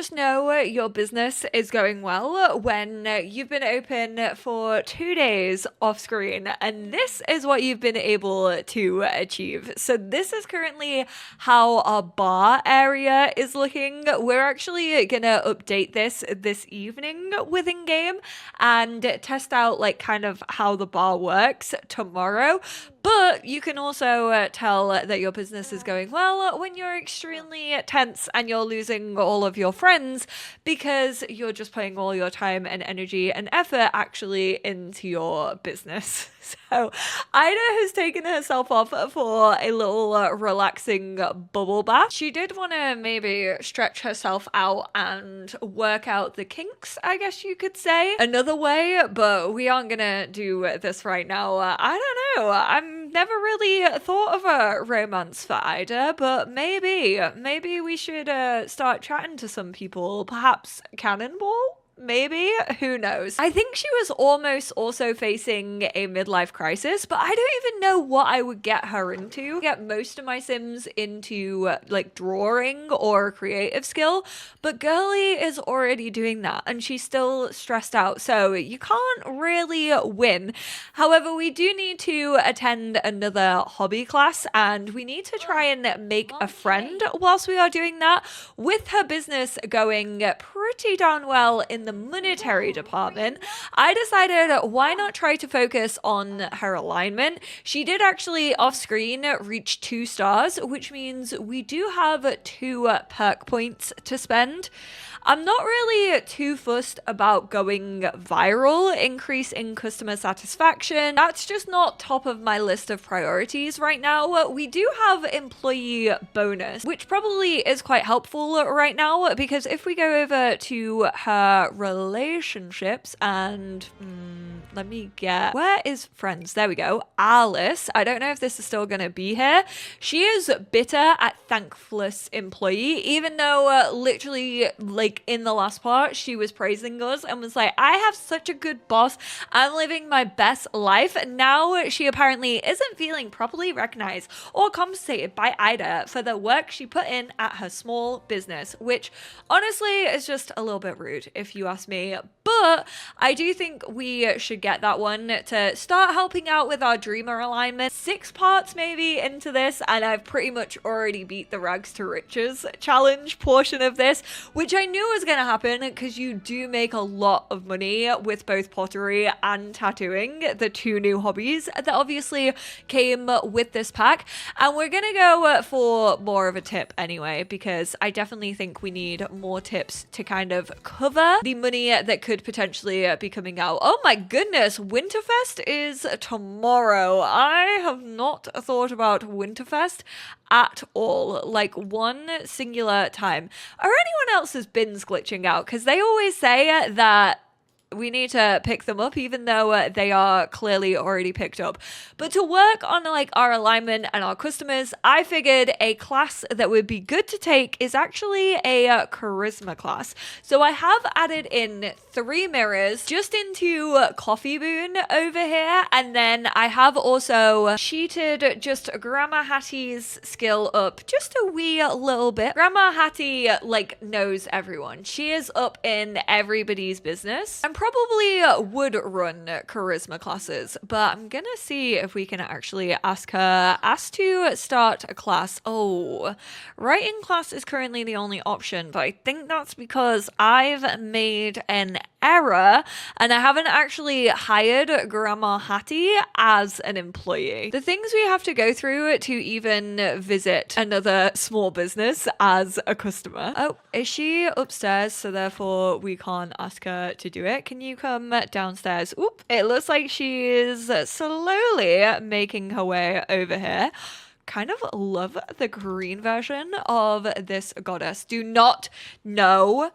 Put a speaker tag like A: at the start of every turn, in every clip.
A: just know your business is going well when you've been open for 2 days off screen, and this is what you've been able to achieve. So this is currently how our bar area is looking. We're actually gonna update this evening with in-game and test out like kind of how the bar works tomorrow. But you can also tell that your business is going well when you're extremely tense and you're losing all of your friends because you're just putting all your time and energy and effort actually into your business. So Ida has taken herself off for a little relaxing bubble bath. She did want to maybe stretch herself out and work out the kinks, I guess you could say, another way, but we aren't gonna do this right now. I don't know. I'm never really thought of a romance for Ida, but maybe we should start chatting to some people. Perhaps Cannonball? Maybe, who knows? I think she was almost also facing a midlife crisis, but I don't even know what I would get her into. Get most of my Sims into like drawing or creative skill, but Girly is already doing that and she's still stressed out, so you can't really win. However, we do need to attend another hobby class and we need to try and make a friend whilst we are doing that. With her business going pretty darn well in the monetary department, I decided why not try to focus on her alignment. She did actually off screen reach 2 stars, which means we do have 2 perk points to spend. I'm not really too fussed about going viral, increasing customer satisfaction. That's just not top of my list of priorities right now. We do have employee bonus, which probably is quite helpful right now because if we go over to her relationships and let me get, where is friends? There we go. Alice. I don't know if this is still going to be here. She is bitter at thankless employee, even though literally like in the last part, she was praising us and was like, I have such a good boss. I'm living my best life. Now she apparently isn't feeling properly recognized or compensated by Ida for the work she put in at her small business, which honestly is just a little bit rude if you ask me. But I do think we should get that one to start helping out with our dreamer alignment. 6 parts maybe into this, and I've pretty much already beat the rags to riches challenge portion of this, which I knew was going to happen because you do make a lot of money with both pottery and tattooing, the 2 new hobbies that obviously came with this pack. And we're going to go for more of a tip anyway, because I definitely think we need more tips to kind of cover the money that could potentially be coming out. Oh my goodness, Winterfest is tomorrow. I have not thought about Winterfest at all, like one singular time. Are anyone else's bins glitching out? Because they always say that we need to pick them up even though they are clearly already picked up. But to work on like our alignment and our customers, I figured a class that would be good to take is actually a charisma class. So I have added in 3 mirrors just into Coffee Boon over here, and then I have also cheated just Grandma Hattie's skill up just a wee little bit. Grandma Hattie like knows everyone. She is up in everybody's business. I'm probably would run charisma classes, but I'm gonna see if we can actually ask to start a class. Oh, writing class is currently the only option, but I think that's because I've made an error and I haven't actually hired Grandma Hattie as an employee. The things we have to go through to even visit another small business as a customer. Oh, is she upstairs? So therefore we can't ask her to do it. Can you come downstairs? Oop, it looks like she is slowly making her way over here. Kind of love the green version of this goddess. Do not, no.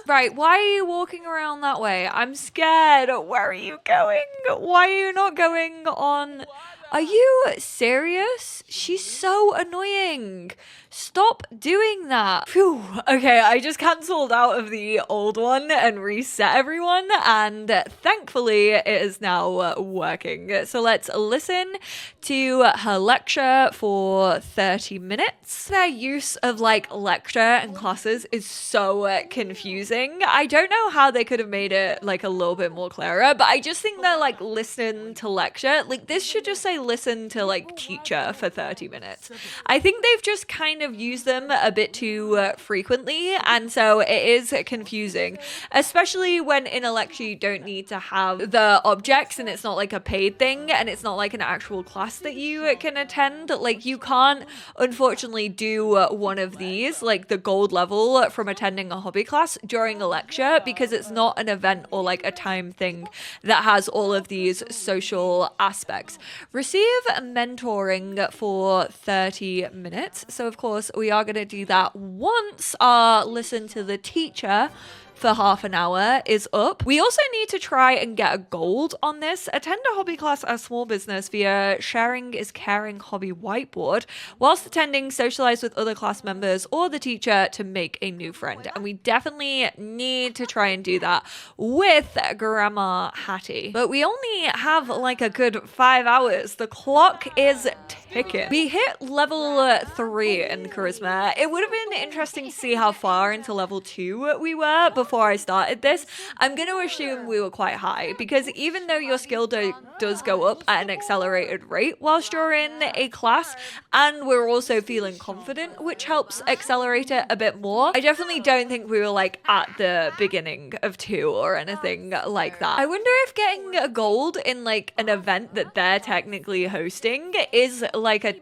A: Right, why are you walking around that way? I'm scared. Where are you going? Why are you not going on? Are you serious? She's so annoying. Stop doing that. Phew. Okay, I just cancelled out of the old one and reset everyone, and thankfully it is now working. So let's listen to her lecture for 30 minutes. Their use of like lecture and classes is so confusing. I don't know how they could have made it like a little bit more clearer, but I just think they're like listen to lecture. Like this should just say listen to like teacher for 30 minutes. I think they've just kind of used them a bit too frequently, and so it is confusing, especially when in a lecture you don't need to have the objects and it's not like a paid thing and it's not like an actual class that you can attend. Like you can't unfortunately do one of these, like the gold level from attending a hobby class during a lecture, because it's not an event or like a time thing that has all of these social aspects. Receive mentoring for 30 minutes. So of course we are going to do that once our listen to the teacher for half an hour is up. We also need to try and get a gold on this. Attend a hobby class as small business via Sharing is Caring hobby whiteboard. Whilst attending, socialize with other class members or the teacher to make a new friend. And we definitely need to try and do that with Grandma Hattie. But we only have like a good 5 hours. The clock is ticking. We hit level 3 in charisma. It would have been interesting to see how far into level 2 we were before I started this. I'm going to assume we were quite high, because even though your skill does go up at an accelerated rate whilst you're in a class, and we're also feeling confident, which helps accelerate it a bit more, I definitely don't think we were like at the beginning of 2 or anything like that. I wonder if getting a gold in like an event that they're technically hosting is like a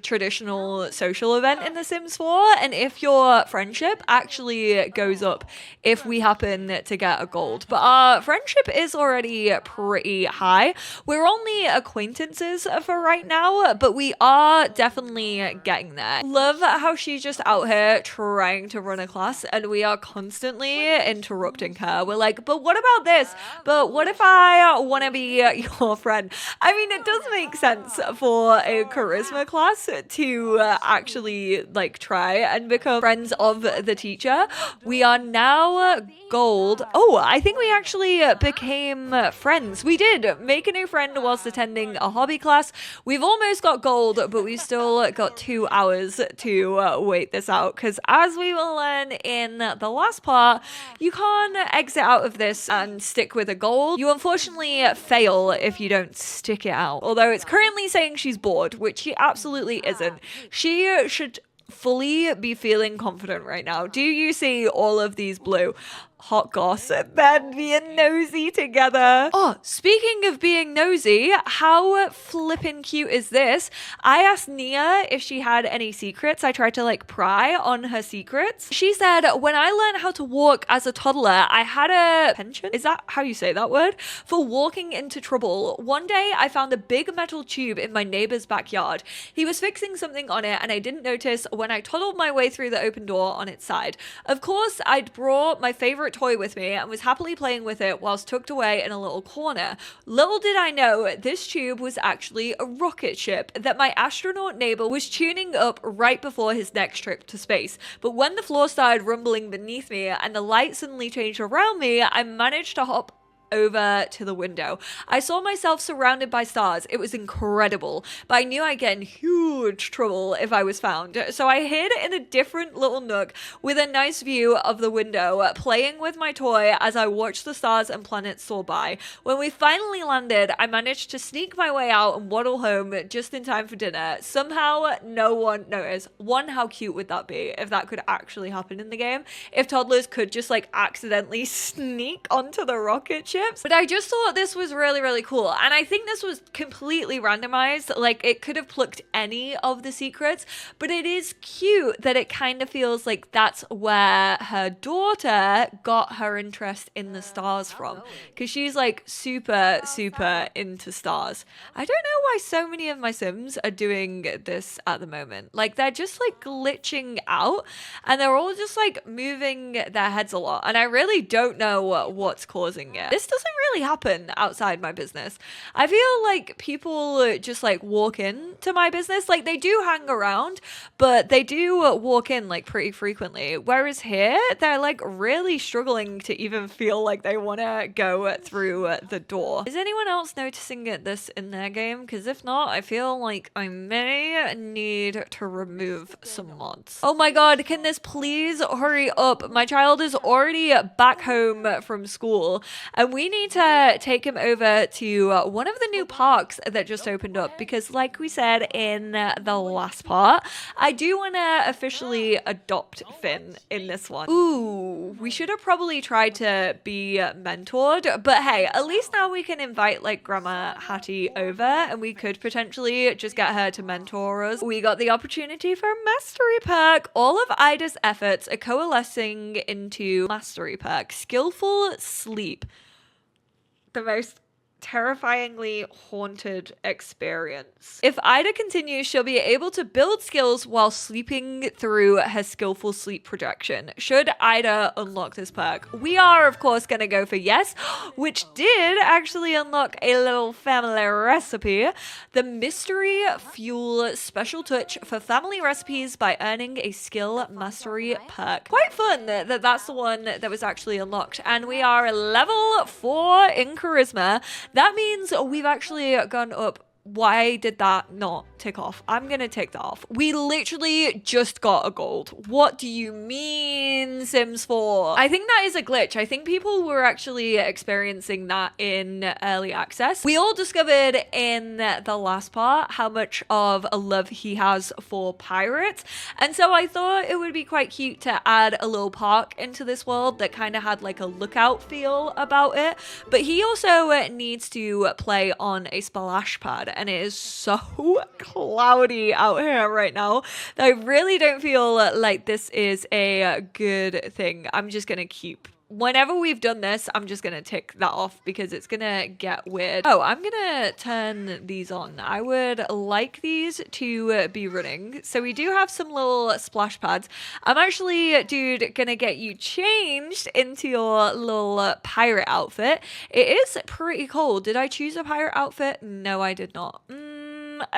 A: traditional social event in The Sims 4, and if your friendship actually goes up if we happen to get a gold. But our friendship is already pretty high. We're only acquaintances for right now, but we are definitely getting there. Love how she's just out here trying to run a class and we are constantly interrupting her. We're like, but what about this? But what if I want to be your friend? I mean, it does make sense for a charisma class to actually like try and become friends of the teacher. We are now gold. Oh, I think we actually became friends. We did make a new friend whilst attending a hobby class. We've almost got gold, but we've still got 2 hours to wait this out, because as we will learn in the last part, you can't exit out of this and stick with a gold. You unfortunately fail if you don't stick it out. Although it's currently saying she's bored, which she absolutely isn't. She should fully be feeling confident right now. Do you see all of these blue? Hot goss, then being nosy together. Oh, speaking of being nosy, how flippin' cute is this? I asked Nia if she had any secrets. I tried to like pry on her secrets. She said, when I learned how to walk as a toddler, I had a penchant, is that how you say that word? For walking into trouble. One day I found a big metal tube in my neighbor's backyard. He was fixing something on it and I didn't notice when I toddled my way through the open door on its side. Of course, I'd brought my favorite toy with me and was happily playing with it whilst tucked away in a little corner. Little did I know, this tube was actually a rocket ship that my astronaut neighbor was tuning up right before his next trip to space. But when the floor started rumbling beneath me and the light suddenly changed around me, I managed to hop over to the window. I saw myself surrounded by stars. It was incredible, but I knew I'd get in huge trouble if I was found. So I hid in a different little nook with a nice view of the window, playing with my toy as I watched the stars and planets soar by. When we finally landed, I managed to sneak my way out and waddle home just in time for dinner. Somehow, no one noticed. One, how cute would that be if that could actually happen in the game? If toddlers could just like accidentally sneak onto the rocket ship. But I just thought this was really, really cool. And I think this was completely randomized. Like it could have plucked any of the secrets, but it is cute that it kind of feels like that's where her daughter got her interest in the stars from. Because she's like super, super into stars. I don't know why so many of my Sims are doing this at the moment. Like they're just like glitching out and they're all just like moving their heads a lot. And I really don't know what's causing it. This doesn't really happen outside my business. I feel like people just like walk in to my business. Like they do hang around, but they do walk in like pretty frequently. Whereas here, they're like really struggling to even feel like they want to go through the door. Is anyone else noticing this in their game? Because if not, I feel like I may need to remove some mods. Oh my god, can this please hurry up? My child is already back home from school and we need to take him over to one of the new parks that just opened up because like we said in the last part, I do want to officially adopt Finn in this one. Ooh, we should have probably tried to be mentored, but hey, at least now we can invite like Grandma Hattie over and we could potentially just get her to mentor us. We got the opportunity for a mastery perk. All of Ida's efforts are coalescing into mastery perk. Skillful sleep. The most terrifyingly haunted experience. If Ida continues, she'll be able to build skills while sleeping through her skillful sleep projection. Should Ida unlock this perk? We are, of course, going to go for yes, which did actually unlock a little family recipe. The Mystery Fuel Special Touch for family recipes by earning a skill mastery perk. Quite fun that that's the one that was actually unlocked. And we are level 4 in charisma. That means we've actually gone up. Why did that not tick off? I'm gonna take that off. We literally just got a gold. What do you mean, Sims 4? I think that is a glitch. I think people were actually experiencing that in early access. We all discovered in the last part how much of a love he has for pirates. And so I thought it would be quite cute to add a little park into this world that kind of had like a lookout feel about it. But he also needs to play on a splash pad. And it is so cloudy out here right now that I really don't feel like this is a good thing. I'm just gonna keep, whenever we've done this, I'm just gonna tick that off because it's gonna get weird. Oh, I'm gonna turn these on. I would like these to be running. So we do have some little splash pads. I'm actually, dude, gonna get you changed into your little pirate outfit. It is pretty cold. Did I choose a pirate outfit? No, I did not.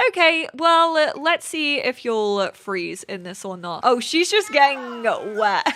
A: Okay, well, let's see if you'll freeze in this or not. Oh, she's just getting wet.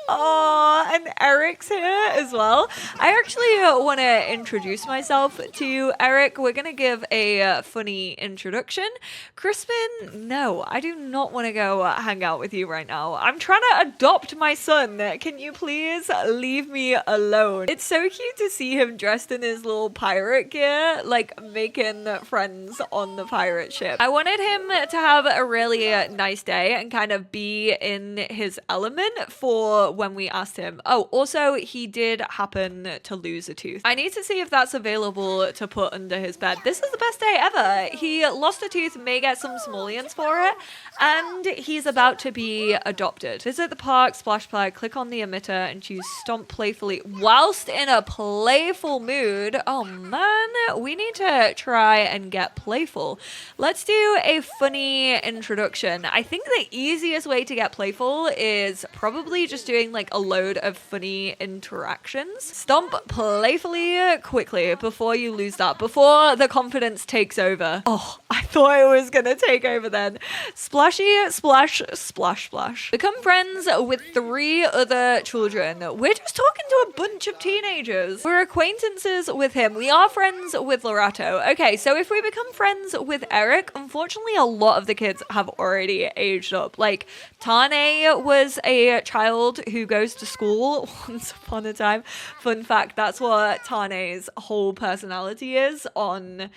A: Oh, and Eric's here as well. I actually want to introduce myself to Eric. We're going to give a funny introduction. Crispin, no, I do not want to go hang out with you right now. I'm trying to adopt my son. Can you please leave me alone? It's so cute to see him dressed in his little pirate gear, like making friends on the pirate ship. I wanted him to have a really nice day and kind of be in his element for when we asked him. Oh, also, he did happen to lose a tooth. I need to see if that's available to put under his bed. This is the best day ever. He lost a tooth, may get some simoleons for it, and he's about to be adopted. Visit the park, splash pad, click on the emitter, and choose stomp playfully. Whilst in a playful mood, oh man, we need to try and get playful. Let's do a funny introduction. I think the easiest way to get playful is probably just doing like a load of funny interactions. Stomp playfully quickly before you lose that, before the confidence takes over. Oh, I thought it was gonna take over then. Splashy, splash, splash, splash. Become friends with 3 other children. We're just talking to a bunch of teenagers. We're acquaintances with him. We are friends with Lorato. Okay, so if we become friends with Eric, unfortunately a lot of the kids have already aged up. Like Tane was a child who goes to school once upon a time. Fun fact, that's what Tane's whole personality is on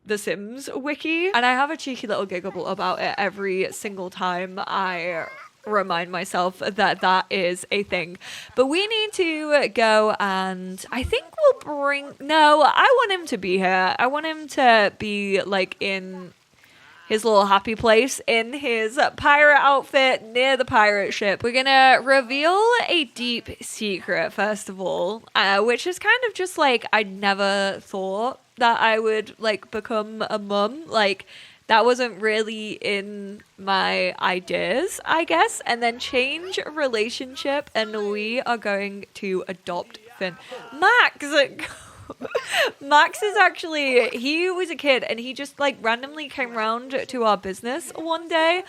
A: the Sims wiki. And I have a cheeky little giggle about it every single time I remind myself that that is a thing. But we need to go, and I think we'll bring, no, I want him to be here. I want him to be like in his little happy place in his pirate outfit near the pirate ship. We're gonna reveal a deep secret first of all, which is kind of just like, I never thought that I would like become a mum. Like that wasn't really in my ideas, I guess. And then change relationship, and we are going to adopt Finn. Max! Max is actually, he was a kid and he just like randomly came round to our business one day.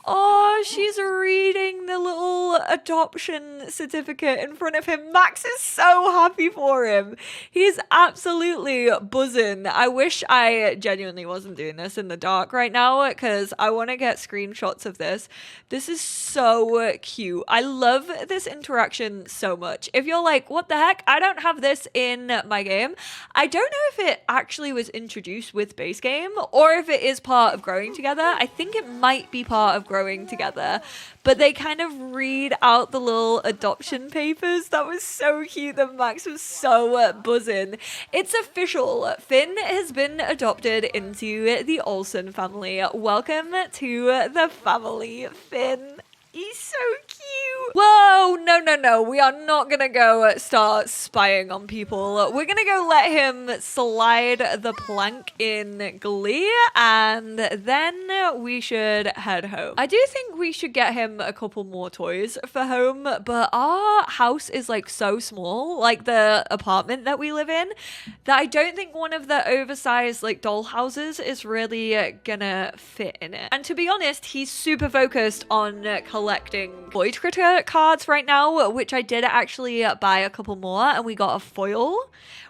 A: Oh, she's reading the little adoption certificate in front of him. Max is so happy for him. He's absolutely buzzing. I wish I genuinely wasn't doing this in the dark right now because I want to get screenshots of this. This is so cute. I love this interaction so much. If you're like, what the heck? I don't have this in my game. I don't know if it actually was introduced with base game or if it is part of growing together. I think it might be part of growing together, but they kind of read out the little adoption papers. That was so cute that Max was so buzzing. It's official. Finn has been adopted into the Olsen family. Welcome to the family, Finn. He's so cute. Whoa, no. We are not going to go start spying on people. We're going to go let him slide the plank in Glee, and then we should head home. I do think we should get him a couple more toys for home, but our house is like so small, like the apartment that we live in, that I don't think one of the oversized like doll houses is really gonna fit in it. And to be honest, he's super focused on collecting Void Critter cards right now, which I did actually buy a couple more, and we got a foil,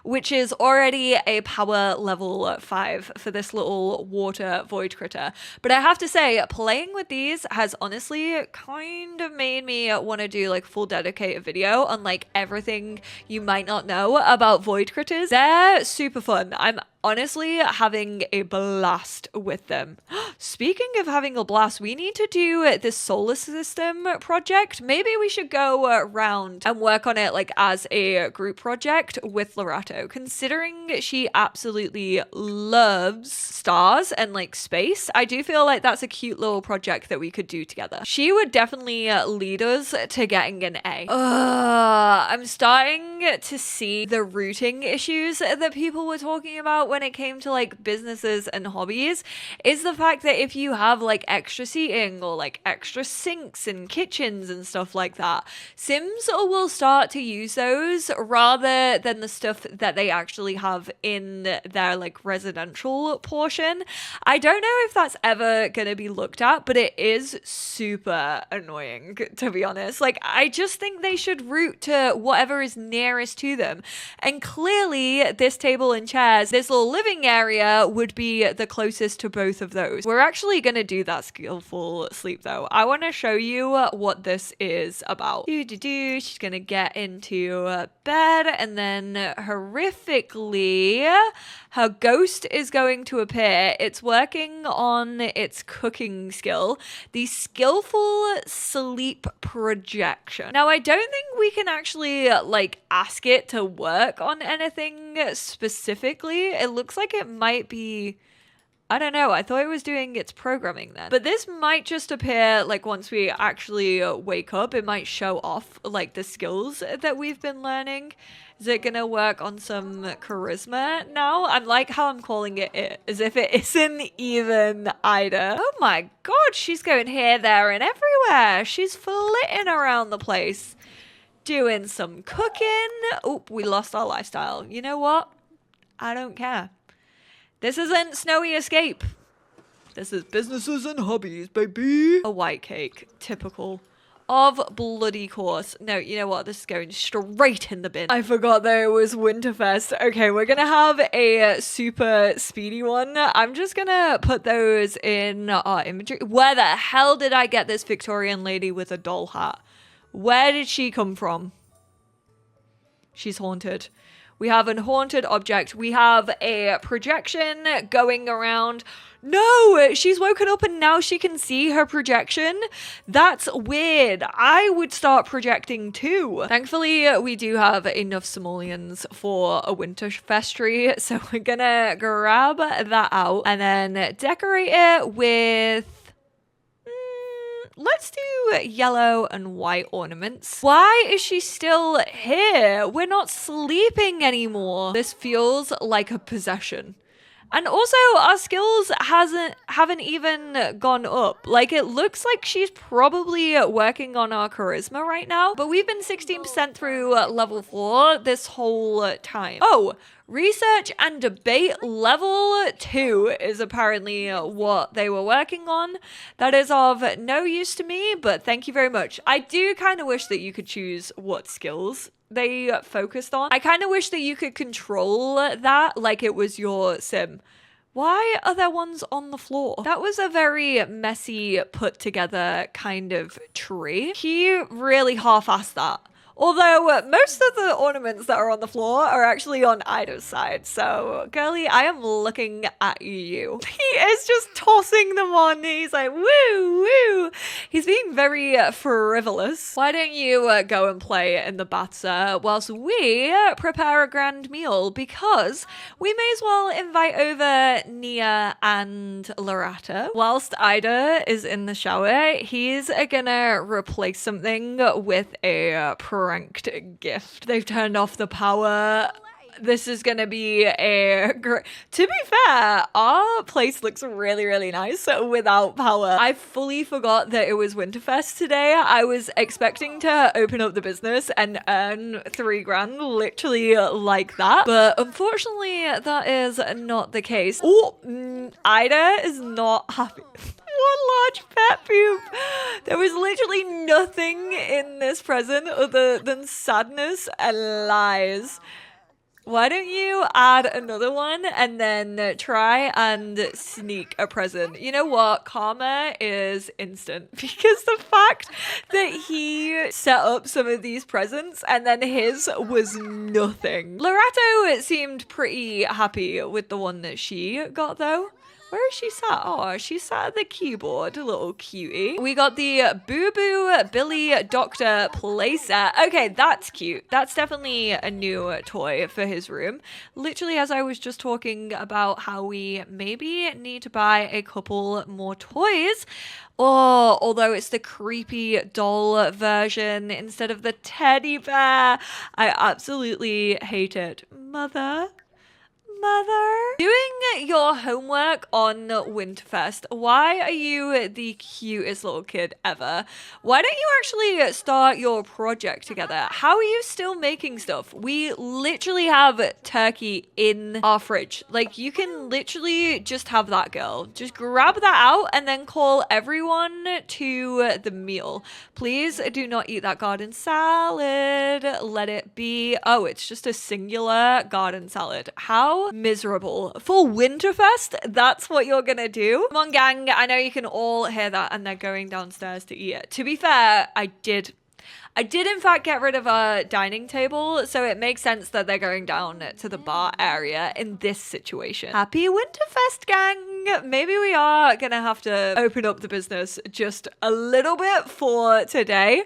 A: which is already a power level 5 for this little water Void Critter. But I have to say, playing with these has honestly kind of made me want to do like full dedicated video on like everything you might not know about Void Critters. They're super fun. I'm honestly having a blast with them. Speaking of having a blast, we need to do this solar system project. Maybe we should go around and work on it like as a group project with Lorato, considering she absolutely loves stars and like space. I do feel like that's a cute little project that we could do together. She would definitely lead us to getting an A. I'm starting to see the routing issues that people were talking about when it came to like businesses and hobbies, is the fact that if you have like extra seating or like extra sinks and kitchens and stuff like that, Sims will start to use those rather than the stuff that they actually have in their like residential portion. I don't know if that's ever going to be looked at, but it is super annoying, to be honest. Like, I just think they should route to whatever is nearest to them. And clearly this table and chairs, this little living area would be the closest to both of those. We're actually going to do that skillful sleep though. I want to show you what this is about. She's going to get into bed, and then horrifically her ghost is going to appear. It's working on its cooking skill, the skillful sleep projection. Now, I don't think we can actually like ask it to work on anything specifically. It looks like it might be, I don't know. I thought it was doing its programming then. But this might just appear like once we actually wake up. It might show off like the skills that we've been learning. Is it gonna work on some charisma now? I'm like how I'm calling it as if it isn't even Ida. Oh my god, she's going here, there, and everywhere. She's flitting around the place, doing some cooking. Oop, we lost our lifestyle. You know what? I don't care. This isn't Snowy Escape. This is businesses and hobbies, baby. A white cake. Typical. Of bloody course. No, you know what? This is going straight in the bin. I forgot that it was Winterfest. Okay, we're gonna have a super speedy one. I'm just gonna put those in our inventory. Where the hell did I get this Victorian lady with a doll hat? Where did she come from? She's haunted. We have a haunted object. We have a projection going around. No, she's woken up and now she can see her projection. That's weird. I would start projecting too. Thankfully, we do have enough simoleons for a Winterfest tree. So we're gonna grab that out and then decorate it with... let's do yellow and white ornaments. Why is she still here? We're not sleeping anymore. This feels like a possession. And also, our skills haven't even gone up. Like, it looks like she's probably working on our charisma right now, but we've been 16% through level 4 this whole time. Oh, research and debate level 2 is apparently what they were working on. That is of no use to me, but thank you very much. I do kind of wish that you could choose what skills they focused on. I kind of wish that you could control that like it was your sim. Why are there ones on the floor? That was a very messy, put together kind of tree. He really half-assed that. Although most of the ornaments that are on the floor are actually on Ida's side. So, girlie, I am looking at you. He is just tossing them on. He's like, woo, woo. He's being very frivolous. Why don't you go and play in the bath, sir, whilst we prepare a grand meal? Because we may as well invite over Nia and Loretta. Whilst Ida is in the shower, he's gonna replace something with a pranked gift. They've turned off the power. This is gonna be a great... To be fair, our place looks really, really nice without power. I fully forgot that it was Winterfest today. I was expecting to open up the business and earn 3 grand literally like that. But unfortunately, that is not the case. Oh, Ida is not happy. One large pet poop. There was literally nothing in this present other than sadness and lies. Why don't you add another one and then try and sneak a present? You know what? Karma is instant because the fact that he set up some of these presents and then his was nothing. Loretto seemed pretty happy with the one that she got though. Where is she sat? Oh, she sat at the keyboard, a little cutie. We got the Boo Boo Billy Doctor playset. Okay, that's cute. That's definitely a new toy for his room. Literally, as I was just talking about how we maybe need to buy a couple more toys. Oh, although it's the creepy doll version instead of the teddy bear. I absolutely hate it. Mother? Doing your homework on Winterfest. Why are you the cutest little kid ever? Why don't you actually start your project together? How are you still making stuff? We literally have turkey in our fridge. Like, you can literally just have that, girl. Just grab that out and then call everyone to the meal. Please do not eat that garden salad. Let it be. Oh, it's just a singular garden salad. How miserable. For Winterfest, that's what you're gonna do? Come on, gang. I know you can all hear that and they're going downstairs to eat it. To be fair, I did in fact get rid of a dining table, so it makes sense that they're going down to the bar area in this situation. Happy Winterfest, gang! Maybe we are gonna have to open up the business just a little bit for today,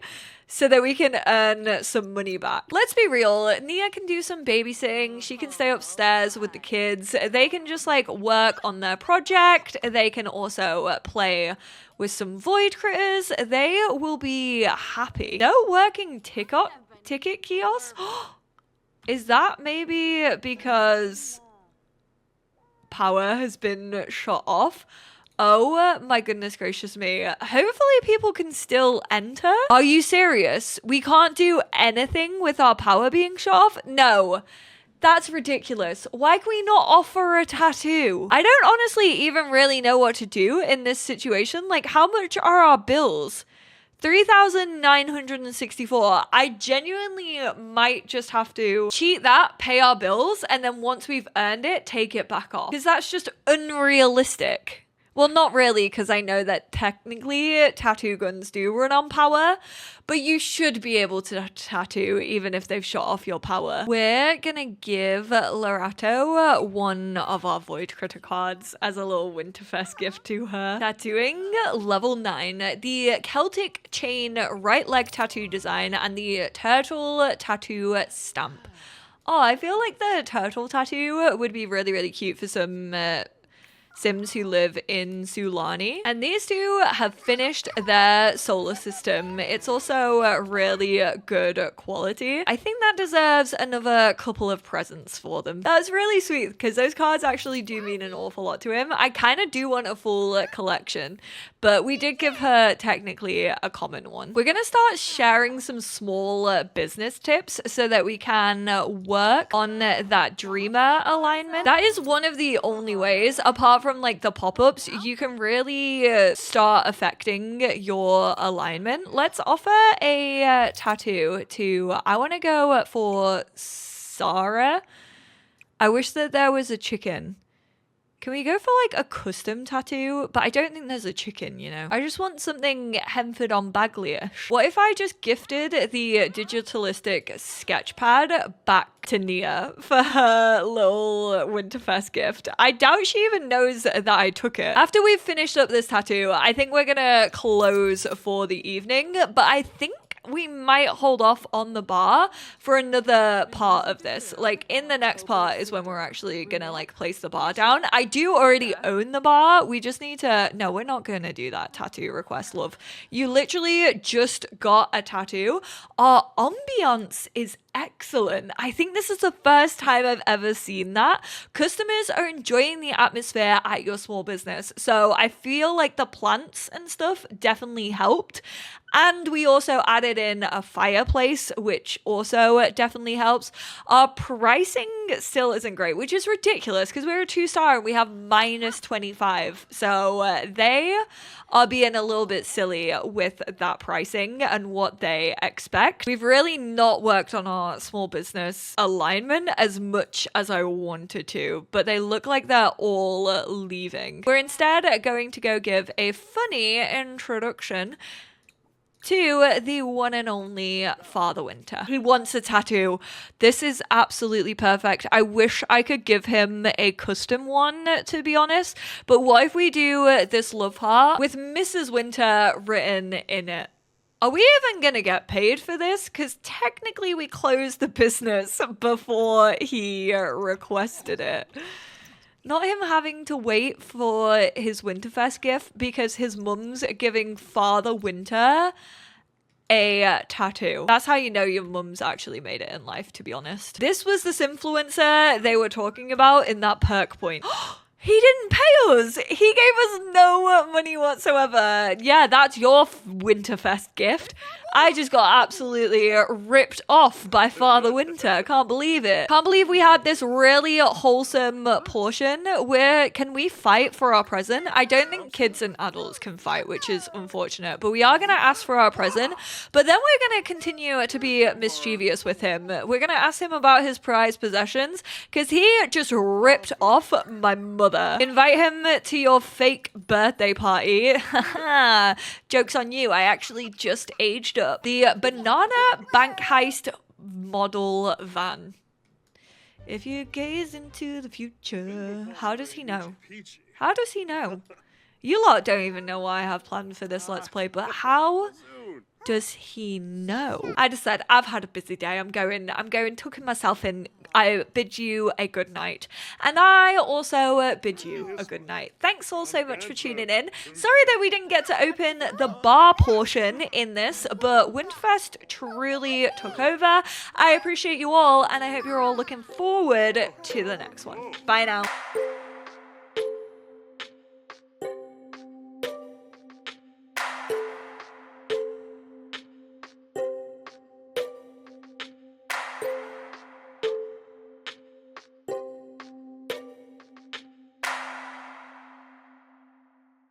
A: so that we can earn some money back. Let's be real, Nia can do some babysitting. She can stay upstairs with the kids. They can just like work on their project. They can also play with some void critters. They will be happy. No working ticket kiosk? Is that maybe because power has been shut off? Oh my goodness gracious me. Hopefully people can still enter. Are you serious? We can't do anything with our power being shut off? No. That's ridiculous. Why can we not offer a tattoo? I don't honestly even really know what to do in this situation. Like, how much are our bills? 3,964. I genuinely might just have to cheat that, pay our bills, and then once we've earned it, take it back off. Because that's just unrealistic. Well, not really, because I know that technically tattoo guns do run on power, but you should be able to tattoo even if they've shut off your power. We're gonna give Loretto one of our Void Critter cards as a little Winterfest gift to her. Tattooing level 9, the Celtic chain right leg tattoo design and the turtle tattoo stamp. Oh, I feel like the turtle tattoo would be really, really cute for some Sims who live in Sulani. And these two have finished their solar system. It's also really good quality. I think that deserves another couple of presents for them. That's really sweet because those cards actually do mean an awful lot to him. I kind of do want a full collection, but we did give her technically a common one. We're gonna start sharing some small business tips so that we can work on that dreamer alignment. That is one of the only ways, apart from like the pop-ups, you can really start affecting your alignment. Let's offer a tattoo to, I want to go for Sarah. I wish that there was a chicken. Can we go for like a custom tattoo? But I don't think there's a chicken, you know. I just want something Hemford on Bagley-ish. What if I just gifted the digitalistic sketch pad back to Nia for her little Winterfest gift? I doubt she even knows that I took it. After we've finished up this tattoo, I think we're gonna close for the evening, but I think we might hold off on the bar for another part of this. Like in the next part is when we're actually gonna like place the bar down. I do already own the bar. We just need to, no, we're not gonna do that tattoo request, love. You literally just got a tattoo. Our ambiance is excellent. I think this is the first time I've ever seen that. Customers are enjoying the atmosphere at your small business. So I feel like the plants and stuff definitely helped. And we also added in a fireplace, which also definitely helps. Our pricing still isn't great, which is ridiculous because we're a 2-star and we have -25. So they are being a little bit silly with that pricing and what they expect. We've really not worked on our small business alignment as much as I wanted to, but they look like they're all leaving. We're instead going to go give a funny introduction to the one and only Father Winter. He wants a tattoo. This is absolutely perfect. I wish I could give him a custom one, to be honest. But what if we do this love heart with Mrs. Winter written in it? Are we even gonna get paid for this? Because technically we closed the business before he requested it. Not him having to wait for his Winterfest gift because his mum's giving Father Winter a tattoo. That's how you know your mum's actually made it in life, to be honest. This was this influencer they were talking about in that perk point. He didn't pay us. He gave us no money whatsoever. Yeah, that's your Winterfest gift. I just got absolutely ripped off by Father Winter. Can't believe it. Can't believe we had this really wholesome portion where can we fight for our present? I don't think kids and adults can fight, which is unfortunate, but we are going to ask for our present. But then we're going to continue to be mischievous with him. We're going to ask him about his prized possessions because he just ripped off my mother. Invite him to your fake birthday party. Joke's on you. I actually just aged up. The banana bank heist model van. If you gaze into the future, how does he know? How does he know? You lot don't even know what I have planned for this Let's Play, but how does he know? I just said, I've had a busy day. I'm going tucking myself in. I bid you a good night. And I also bid you a good night. Thanks all so much for tuning in. Sorry that we didn't get to open the bar portion in this, but Winterfest truly took over. I appreciate you all, and I hope you're all looking forward to the next one. Bye now.